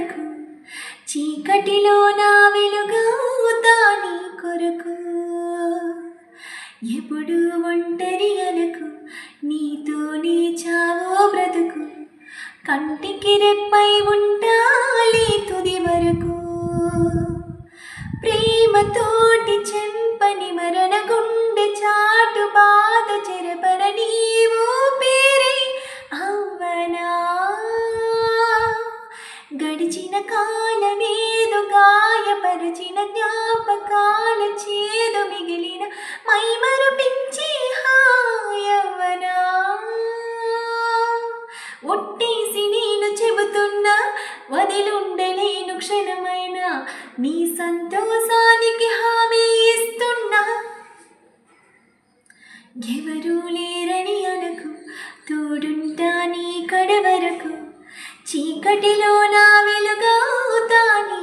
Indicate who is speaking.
Speaker 1: వరకు చీకటిలో నా వెలుగవుతా నీ కొరకు ఎప్పుడు ఒంటరి అనకు నీతోనే చావో బ్రతుకు కంటికి రెప్పై ఉంటాలి తుది వరకు ప్రేమతోటి చెంపని మరణ గుండె చాటు బాధ చెరపన నీవు పేరే అవ్వనా గడిచిన కాలమేదో గాయపరచిన జ్ఞాపకాల చేదు మిగిలిన మైమరపించి హాయవ్వనా ఒట్టేసి నేను చెబుతున్నా వదిలుండలేను క్షణమైన నీ సంతోషానికి హామీ ఇస్తున్నా ఎవరూ లేరని అనకు తోడుంటా నీ కడ వరకు చీకటిలో నా వెలుగవుతా నీ